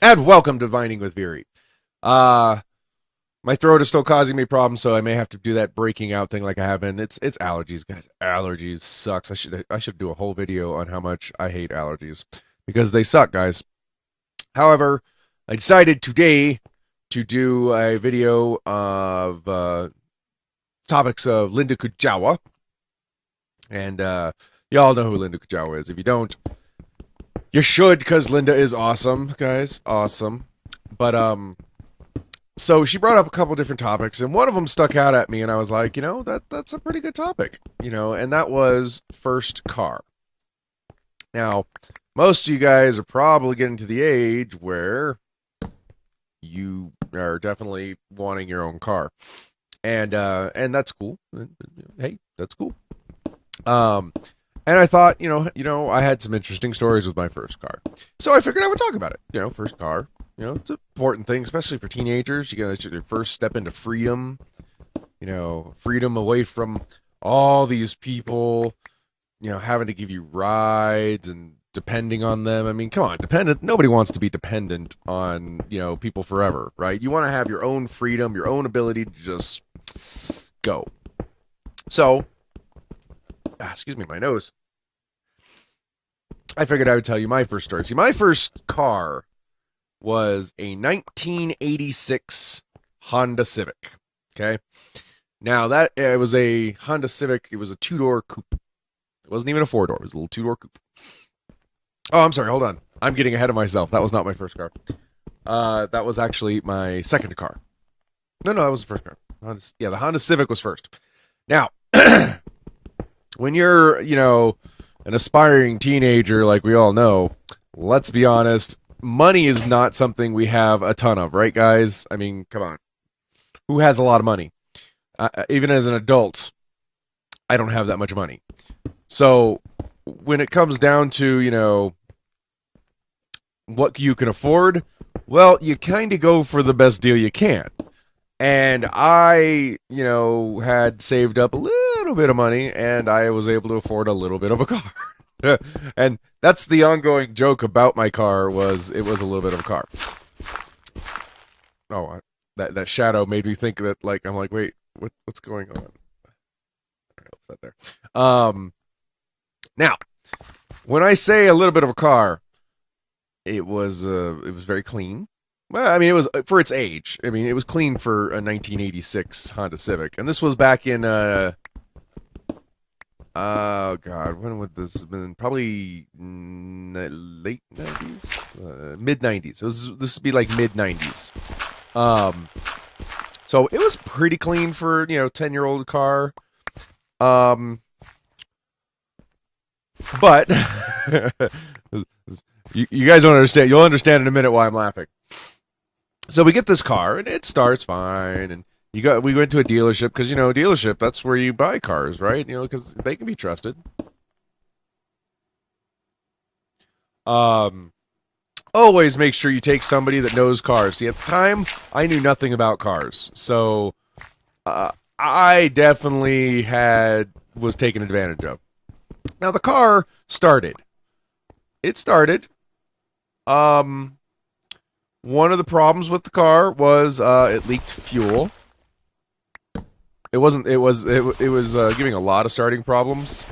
And welcome to Vining with Virii. My throat is still causing me problems, so I may have to do that breaking out thing like I have been. It's allergies, guys. Allergies sucks. I should do a whole video on how much I hate allergies because they suck, guys. However, I decided today to do a video of topics of Linda Kujawa, and y'all know who Linda Kujawa is. If you don't, you should, because Linda is awesome, guys. Awesome. But, so she brought up a couple different topics, and one of them stuck out at me, and I was like, that's a pretty good topic, and that was first car. Now, most of you guys are probably getting to the age where you are definitely wanting your own car. And that's cool. Hey, that's cool. And I thought, I had some interesting stories with my first car. So I figured I would talk about it. First car, it's an important thing, especially for teenagers. You guys, your first step into freedom, freedom away from all these people, having to give you rides and depending on them. I mean, come on, nobody wants to be dependent on, people forever, right? You want to have your own freedom, your own ability to just go. So, excuse me, my nose. I figured I would tell you my first story. See, my first car was a 1986 Honda Civic. Okay. Now that it was a Honda Civic, it was a two-door coupe. It wasn't even a four-door. It was a little two-door coupe. Oh, I'm sorry. Hold on. I'm getting ahead of myself. That was not my first car. That was actually my second car. No, that was the first car. The Honda Civic was first. Now, when you're, an aspiring teenager, like we all know, let's be honest, money is not something we have a ton of, right, guys? I mean, come on. Who has a lot of money? Even as an adult, I don't have that much money. So when it comes down to, what you can afford, well, you kind of go for the best deal you can. And I, had saved up a little bit of money, and I was able to afford a little bit of a car. And that's the ongoing joke about my car, was it was a little bit of a car. Oh, that shadow made me think that, I'm like, wait, what's going on? I don't know if that there. Now, when I say a little bit of a car, it was very clean. Well, I mean, it was for its age. I mean, it was clean for a 1986 Honda Civic, and this was back in oh God, when would this have been? Probably late 90s, mid 90s. This would be like mid 90s. So it was pretty clean for 10-year-old car. But you guys don't understand. You'll understand in a minute why I'm laughing. So we get this car, and it starts fine, and we went to a dealership, because, dealership, that's where you buy cars, right? Because they can be trusted. Always make sure you take somebody that knows cars. See, at the time, I knew nothing about cars, so I definitely was taken advantage of. Now, the car started. It started. One of the problems with the car was it leaked fuel. It was giving a lot of starting problems,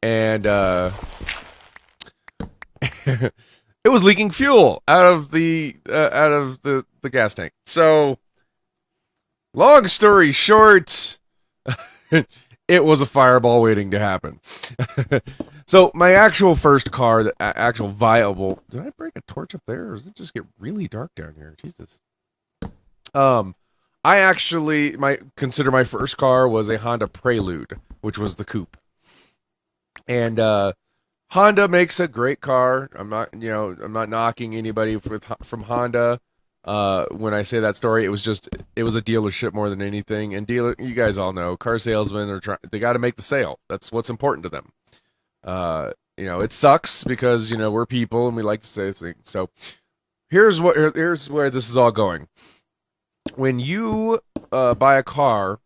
and it was leaking fuel out of the gas tank. So, long story short, it was a fireball waiting to happen. So my actual first car, the actual viable... Did I break a torch up there, or does it just get really dark down here? Jesus. I actually consider my first car was a Honda Prelude, which was the coupe. And Honda makes a great car. I'm not knocking anybody from Honda. When I say that story, it was a dealership more than anything. And you guys all know, car salesmen they got to make the sale. That's what's important to them. It sucks because, we're people and we like to say things. So here's where this is all going. When you buy a car,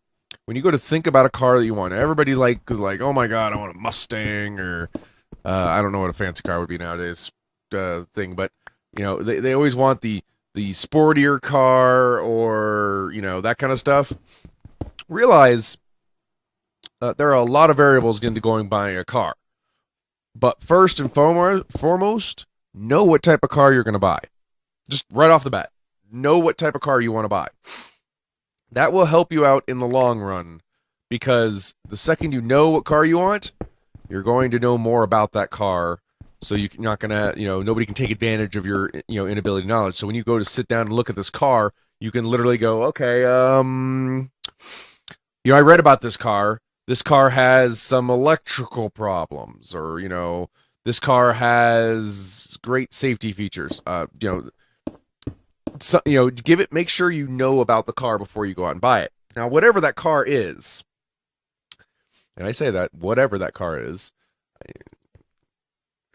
when you go to think about a car that you want, everybody's like, oh my God, I want a Mustang, or I don't know what a fancy car would be nowadays thing, but You know, they always want the sportier car or, you know, that kind of stuff. Realize there are a lot of variables into going buying a car. But first and foremost, know what type of car you're going to buy. Just right off the bat, know what type of car you want to buy. That will help you out in the long run, because the second you know what car you want, you're going to know more about that car. So you're not going to, you know, nobody can take advantage of your, you know, inability knowledge. So when you go to sit down and look at this car, you can literally go, okay, you know, I read about this car. This car has some electrical problems, or, you know, this car has great safety features. You know, make sure you know about the car before you go out and buy it. Now, whatever that car is, and I say that, whatever that car is, I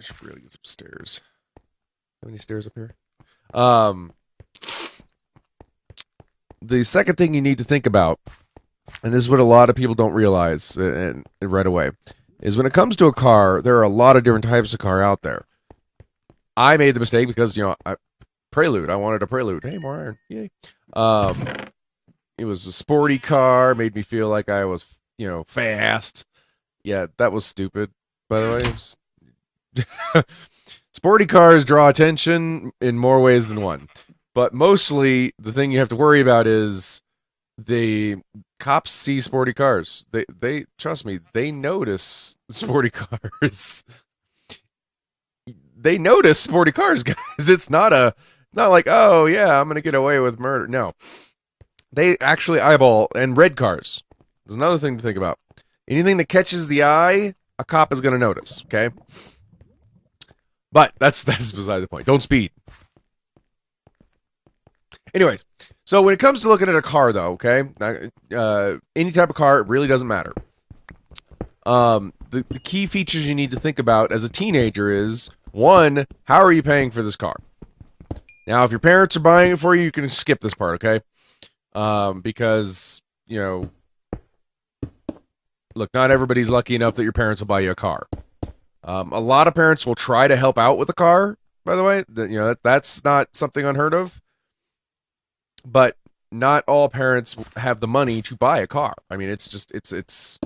should really get some stairs. How many stairs up here? The second thing you need to think about, and this is what a lot of people don't realize right away, is when it comes to a car, there are a lot of different types of car out there. I made the mistake because, you know, Prelude. I wanted a Prelude. Hey, more iron. Yay. It was a sporty car, made me feel like I was, you know, fast. Yeah, that was stupid, by the way. Sporty cars draw attention in more ways than one. But mostly, the thing you have to worry about is the cops see sporty cars. They trust me, they notice sporty cars. They notice sporty cars, guys. It's not like, oh yeah, I'm gonna get away with murder. No, they actually eyeball. And red cars. There's another thing to think about. Anything that catches the eye, a cop is gonna notice. Okay, but that's beside the point. Don't speed. Anyways, so when it comes to looking at a car, though, okay, any type of car, it really doesn't matter. The key features you need to think about as a teenager is, one, how are you paying for this car? Now, if your parents are buying it for you, you can skip this part, okay? Because, you know, look, not everybody's lucky enough that your parents will buy you a car. A lot of parents will try to help out with a car, by the way. You know, that's not something unheard of. But not all parents have the money to buy a car. I mean, it's just it's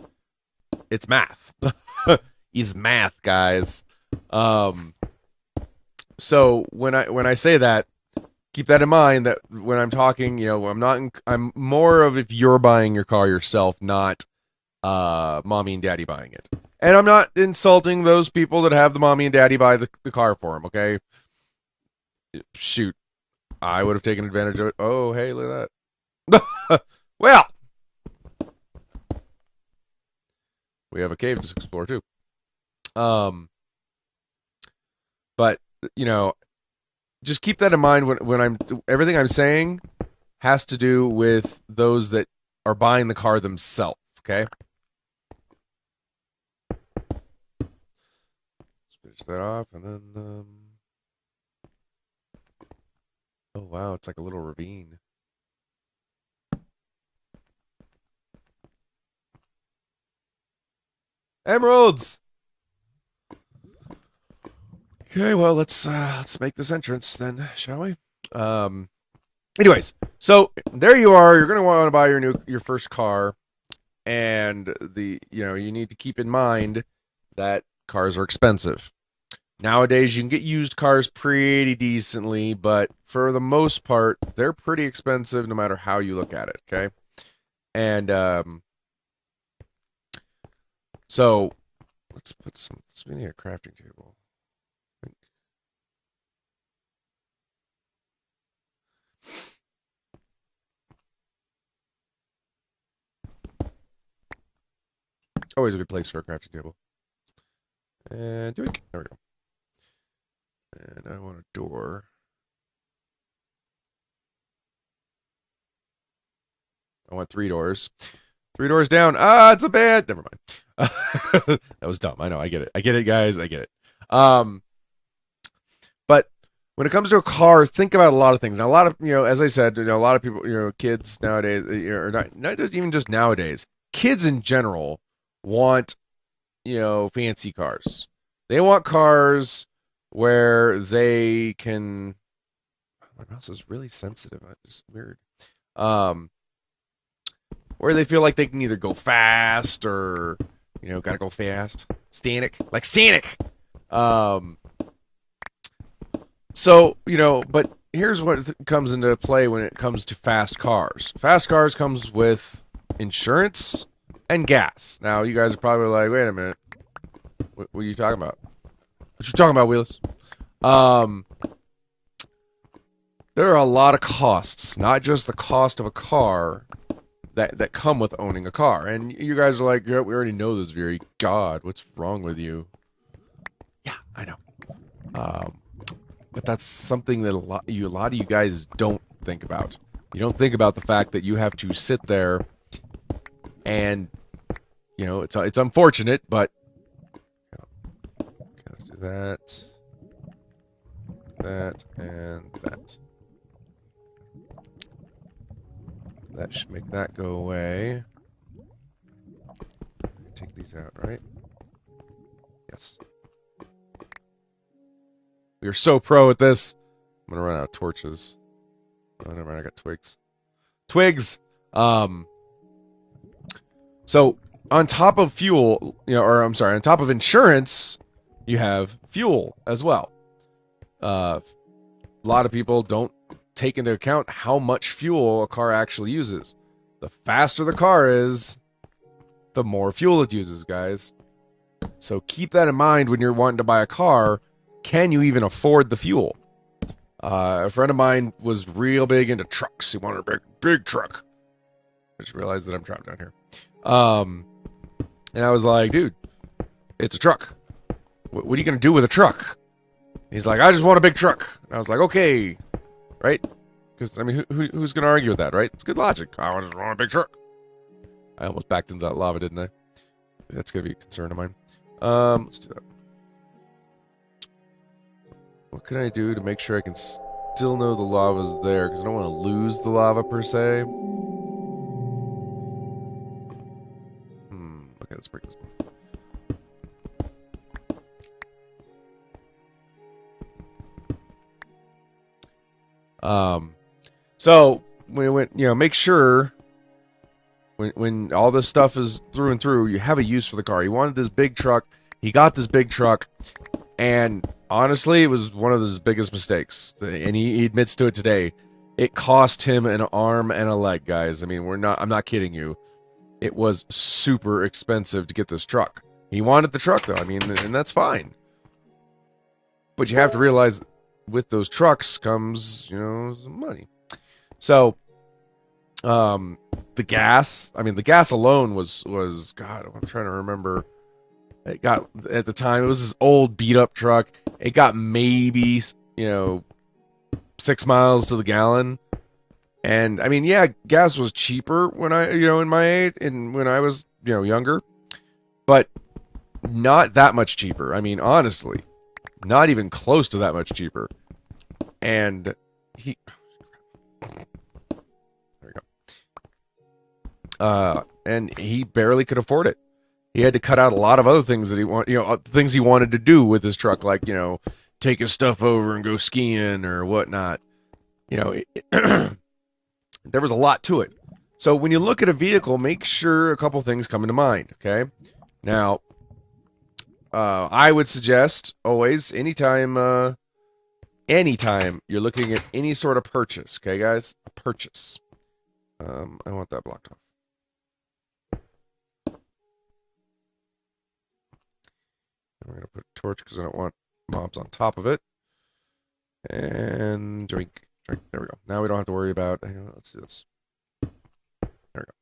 math. It's math, guys. So when I say that, keep that in mind, that when I'm talking, you know, I'm more of if you're buying your car yourself, not mommy and daddy buying it. And I'm not insulting those people that have the mommy and daddy buy the car for them, okay? Shoot. I would have taken advantage of it. Oh, hey, look at that. Well, we have a cave to explore too. But you know, just keep that in mind when everything I'm saying has to do with those that are buying the car themselves. Okay. Let's finish that off, and then oh wow, it's like a little ravine. Emeralds. Okay, well let's make this entrance then, shall we? Anyways, so there you are. You're gonna want to buy your first car, and you need to keep in mind that cars are expensive. Nowadays, you can get used cars pretty decently, but for the most part, they're pretty expensive no matter how you look at it, okay? And so let's we need a crafting table. Always a good place for a crafting table. And there we go. And I want a door. I want 3 doors. 3 doors down. Ah, it's a bed. Never mind. That was dumb. I know. I get it. I get it, guys. I get it. But when it comes to a car, think about a lot of things. Now, a lot of, as I said, a lot of people, kids nowadays, or not even just nowadays, kids in general want, fancy cars. They want cars where they can. My mouse is really sensitive. It's weird. Um, where they feel like they can either go fast or, gotta go fast. Static, like Sonic. Um, so but here's what comes into play when it comes to fast cars. Fast cars comes with insurance and gas. Now you guys are probably like, wait a minute, what are you talking about? What you talking about, Wheels? There are a lot of costs, not just the cost of a car, that come with owning a car. And you guys are like, yeah, we already know this, Virii. God, what's wrong with you? Yeah, I know. But that's something that a lot of you guys don't think about. You don't think about the fact that you have to sit there and, it's unfortunate, but okay, let's do that, and that. That should make that go away. Take these out, right? Yes. We are so pro at this. I'm gonna run out of torches. Oh, never mind. I got twigs. Twigs. So on top of fuel, on top of insurance, you have fuel as well. A lot of people don't take into account how much fuel a car actually uses. The faster the car is, the more fuel it uses, guys. So keep that in mind when you're wanting to buy a car. Can you even afford the fuel? A friend of mine was real big into trucks. He wanted a big truck. I just realized that I'm trapped down here. And I was like, dude, it's a truck. What are you going to do with a truck? He's like, I just want a big truck. And I was like, okay. Right? Because, I mean, who's going to argue with that, right? It's good logic. I just want a big truck. I almost backed into that lava, didn't I? That's going to be a concern of mine. Let's do that. What can I do to make sure I can still know the lava's there? Because I don't want to lose the lava, per se. Okay, let's break this one. So we went, make sure when all this stuff is through and through, you have a use for the car. He wanted this big truck. He got this big truck, and honestly, it was one of his biggest mistakes. And he admits to it today. It cost him an arm and a leg, guys. I mean, I'm not kidding you. It was super expensive to get this truck. He wanted the truck, though. I mean, and that's fine. But you have to realize with those trucks comes, some money. So, the gas alone was God, I'm trying to remember. It got, at the time, it was this old beat up truck. It got maybe, 6 miles to the gallon. And I mean, yeah, gas was cheaper when in my age and when I was, younger, but not that much cheaper. I mean, honestly, not even close to that much cheaper. And there we go. And he barely could afford it. He had to cut out a lot of other things that he things he wanted to do with his truck, like, take his stuff over and go skiing or whatnot. There was a lot to it. So when you look at a vehicle, make sure a couple things come into mind, okay? Now, I would suggest always, anytime you're looking at any sort of purchase, okay, guys? A purchase. I want that blocked off. We're going to put a torch because I don't want mobs on top of it. And drink. There we go. Now we don't have to worry about... Let's do this. There we go.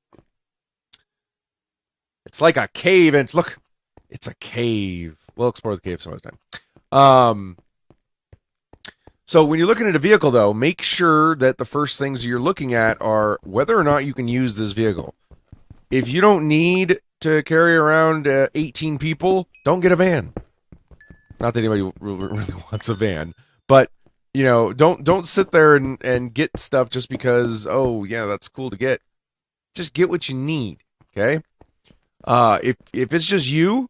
It's like a cave, and look, it's a cave. We'll explore the cave some other time. So when you're looking at a vehicle, though, make sure that the first things you're looking at are whether or not you can use this vehicle. If you don't need to carry around 18 people, don't get a van. Not that anybody really wants a van, but don't sit there and get stuff just because, oh yeah, that's cool to get. Just get what you need, okay? If it's just you,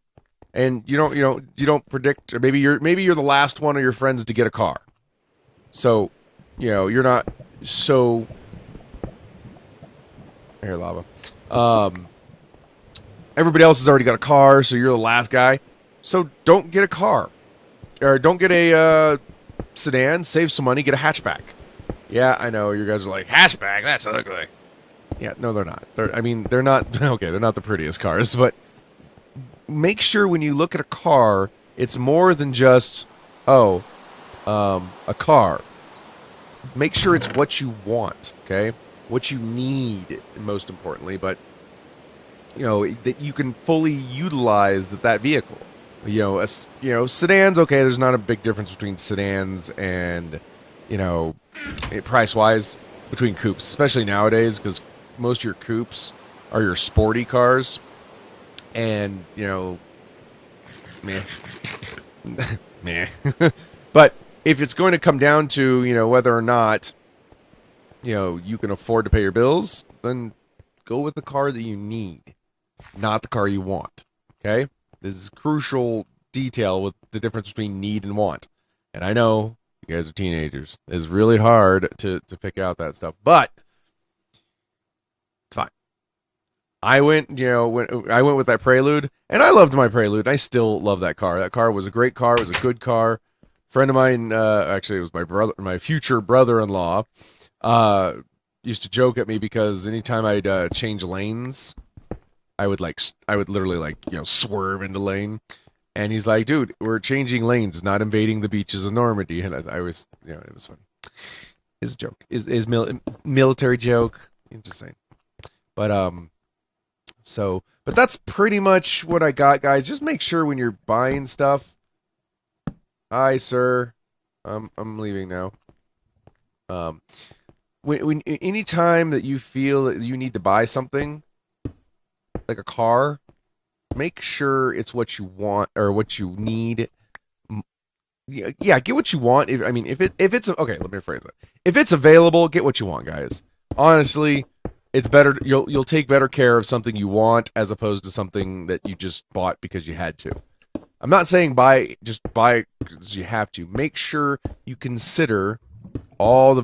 and you don't predict, or maybe you're the last one of your friends to get a car. So, you're not so air lava. Um, Everybody else has already got a car, so you're the last guy. So don't get a car, or don't get a sedan. Save some money, get a hatchback. Yeah, I know you guys are like, hatchback. That's ugly. Yeah, no, they're not. They're not. Okay, they're not the prettiest cars, but make sure when you look at a car, it's more than just a car. Make sure it's what you want, okay? What you need, most importantly, but that you can fully utilize that vehicle. Sedans. Okay, there's not a big difference between sedans and price wise between coupes, especially nowadays, because most of your coupes are your sporty cars, and meh, meh. But if it's going to come down to whether or not you can afford to pay your bills, then go with the car that you need, not the car you want. Okay? This is crucial detail with the difference between need and want. And I know you guys are teenagers. It's really hard to pick out that stuff, but it's fine. I went with that Prelude, and I loved my Prelude. I still love that car. That car was a great car. It was a good car. Friend of mine, actually, it was my future brother-in-law, used to joke at me because anytime I'd change lanes, I would literally swerve into lane, and he's like, "Dude, we're changing lanes, not invading the beaches of Normandy." And I was, it was funny. It's a joke. Is military joke. I'm just saying. But but that's pretty much what I got, guys. Just make sure when you're buying stuff. Hi, sir. I'm leaving now. When any time that you feel that you need to buy something, like a car, make sure it's what you want or what you need. Yeah, get what you want. If it's okay, let me rephrase that. If it's available, get what you want, guys. Honestly, it's better. You'll take better care of something you want as opposed to something that you just bought because you had to. I'm not saying just buy because you have to. Make sure you consider all the.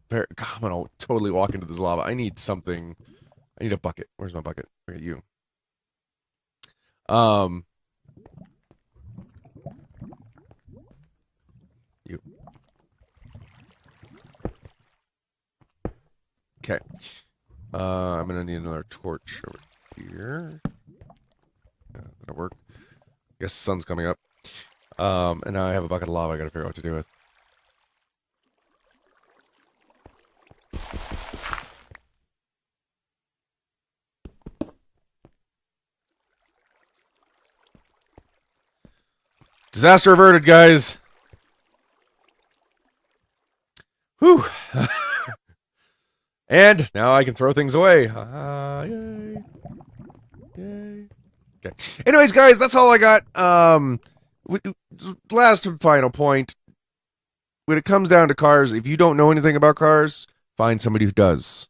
God, I'm gonna totally walk into this lava. I need something. I need a bucket. Where's my bucket? Look at you. You. Okay. I'm gonna need another torch over here. That'll work. I guess the sun's coming up. And now I have a bucket of lava I gotta figure out what to do with. Disaster averted, guys. Whew. And now I can throw things away. Yay. Yay. Okay. Anyways, guys, that's all I got. Last and final point. When it comes down to cars, if you don't know anything about cars, find somebody who does.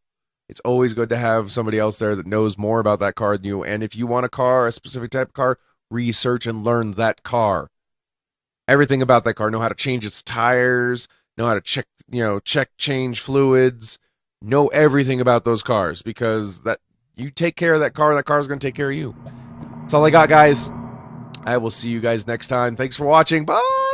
It's always good to have somebody else there that knows more about that car than you. And if you want a car, a specific type of car, research and learn that car. Everything about that car. Know how to change its tires. Know how to change fluids. Know everything about those cars, because that you take care of that car is going to take care of you. That's all I got, guys. I will see you guys next time. Thanks for watching. Bye.